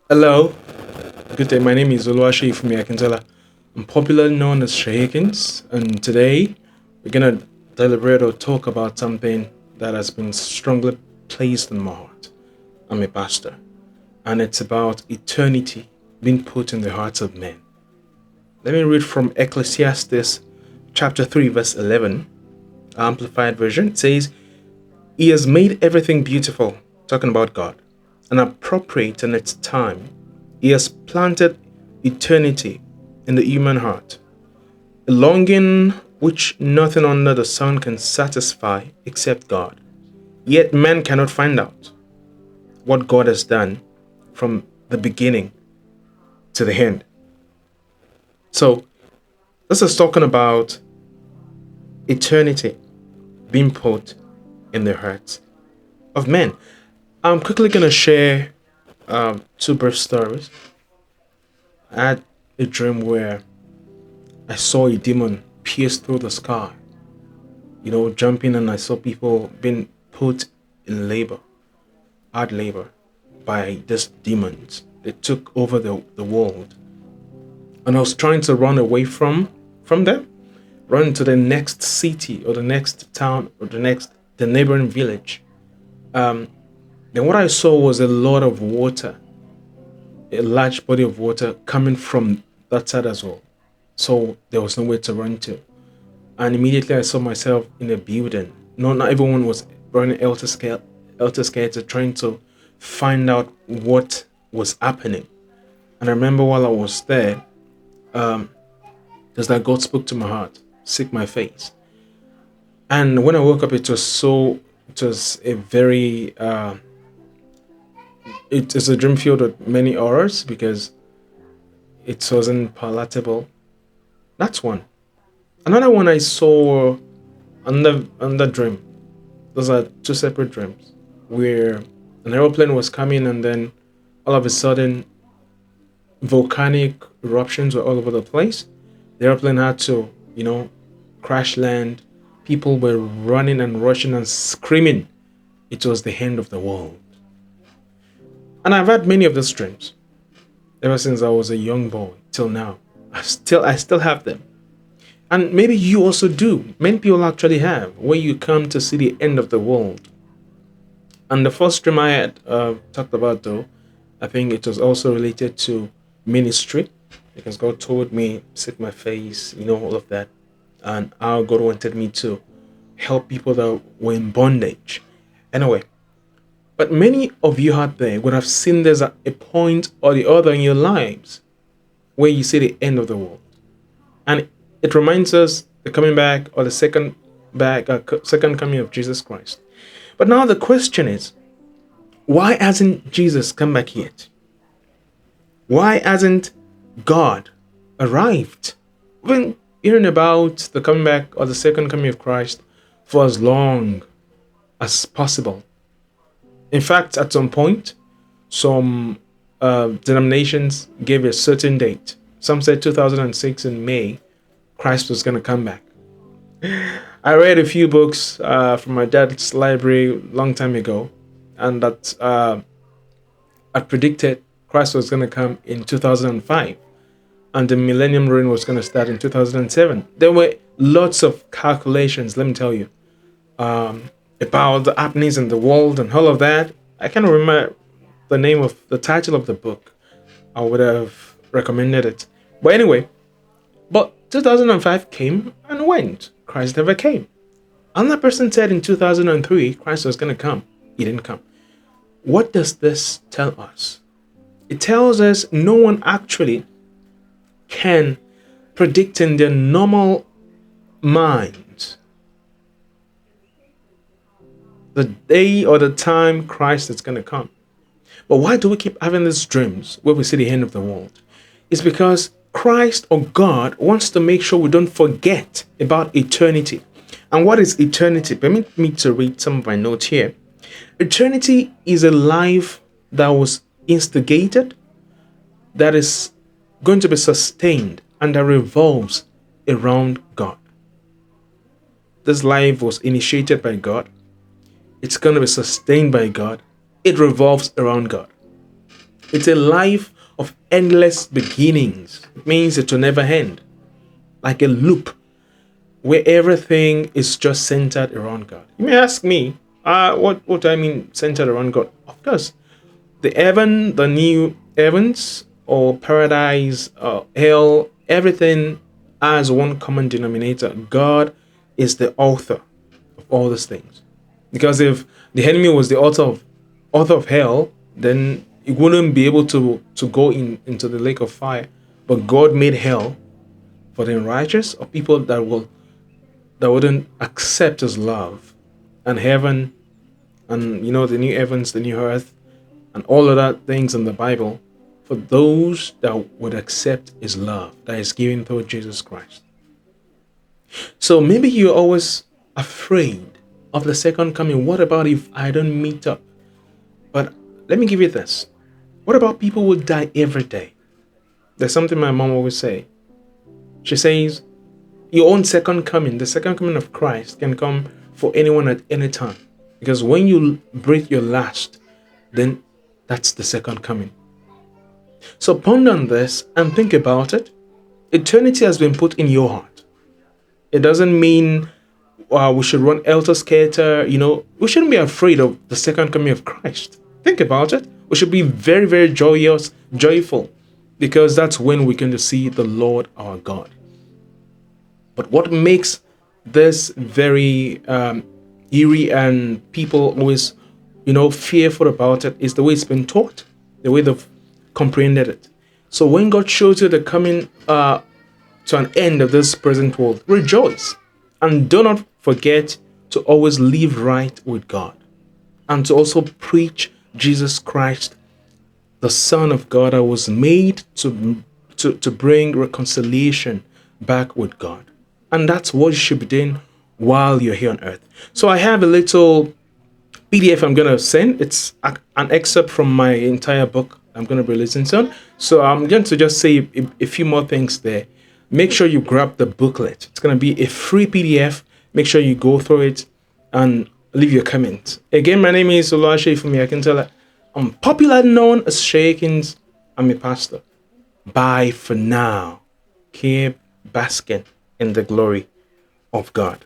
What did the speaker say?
Hello, good day. My name is SheayAkins. I'm popularly known as SheayAkins, and today we're gonna deliberate or talk about something that has been strongly placed in my heart. I'm a pastor, and it's about eternity being put in the hearts of men. Let me read from Ecclesiastes chapter 3, verse 11, Amplified Version. It says, He has made everything beautiful, talking about God, and appropriate in its time. He has planted eternity in the human heart, a longing which nothing under the sun can satisfy except God. Yet man cannot find out what God has done from the beginning to the end. So, this is talking about eternity being put in the hearts of men. I'm quickly going to share two brief stories. I had a dream where I saw a demon pierce through the sky, jumping, and I saw people being put in labor, hard labor, by these demons. They took over the world. And I was trying to run away from them, run to the next city or the next town or the neighboring village. Then what I saw was a lot of water, a large body of water coming from that side as well. So there was nowhere to run to. And immediately I saw myself in a building. No, not everyone was running elter skelter, trying to find out what was happening. And I remember while I was there, just that God spoke to my heart, seek my face. And when I woke up, it was a very, it is a dream filled with many horrors because it wasn't palatable. That's one. Another one I saw on the dream. Those are two separate dreams where an aeroplane was coming and then all of a sudden volcanic eruptions were all over the place. The airplane had to, crash land. People were running and rushing and screaming. It was the end of the world. And I've had many of those dreams ever since I was a young boy till now. I still have them. And maybe you also do. Many people actually have, where you come to see the end of the world. And the first dream I had talked about, though, I think it was also related to ministry, because God told me, set my face, all of that, and how God wanted me to help people that were in bondage. Anyway, but many of you out there would have seen there's a point or the other in your lives where you see the end of the world. And it reminds us the coming back or the second coming of Jesus Christ. But now the question is, why hasn't Jesus come back yet? Why hasn't God arrived? We've been hearing about the coming back or the second coming of Christ for as long as possible. In fact, at some point, some denominations gave a certain date. Some said 2006 in May, Christ was going to come back. I read a few books from my dad's library a long time ago, and that I predicted Christ was going to come in 2005, and the millennium reign was going to start in 2007. There were lots of calculations, let me tell you, about the happenings in the world and all of that. I can't remember the title of the book. I would have recommended it. But anyway, but 2005 came and went. Christ never came. Another person said in 2003 Christ was going to come. He didn't come. What does this tell us? It tells us no one actually can predict in their normal minds the day or the time Christ is going to come. But why do we keep having these dreams where we see the end of the world? It's because Christ or God wants to make sure we don't forget about eternity. And what is eternity? Permit me to read some of my notes here. Eternity is a life that was instigated, that is going to be sustained, and that revolves around God. This life was initiated by God. It's going to be sustained by God. It revolves around God. It's a life of endless beginnings. It means it will never end, like a loop where everything is just centered around God. You may ask me, what do I mean centered around God? Of course, the new heavens or paradise, hell, everything has one common denominator. God is the author of all these things. Because if the enemy was the author of hell, then he wouldn't be able to go into the lake of fire. But God made hell for the unrighteous or people that wouldn't accept his love, and heaven, and the new heavens, the new earth, and all of that things in the Bible for those that would accept his love that is given through Jesus Christ. So maybe you're always afraid of the second coming. What about if I don't meet up? But let me give you this. What about people who die every day? There's something my mom always say. She says, your own second coming, the second coming of Christ, can come for anyone at any time. Because when you breathe your last, then that's the second coming. So ponder on this and think about it. Eternity has been put in your heart. It doesn't mean we should run helter-skelter. We shouldn't be afraid of the second coming of Christ. Think about it. We should be very, very joyful, because that's when we're going to see the Lord our God. But what makes this very eerie and people always, fearful about it is the way it's been taught, the way they've comprehended it. So when God shows you the coming to an end of this present world, rejoice. And do not forget to always live right with God. And to also preach Jesus Christ, the Son of God, that was made to bring reconciliation back with God. And that's what you should be doing while you're here on earth. So I have a little PDF I'm going to send. It's an excerpt from my entire book I'm going to be releasing soon. So I'm going to just say a few more things there. Make sure you grab the booklet. It's going to be a free PDF. Make sure you go through it and leave your comment. Again, my name is SheayAkins. I'm popularly known as SheayAkins. I'm a pastor. Bye for now. Keep basking in the glory of God.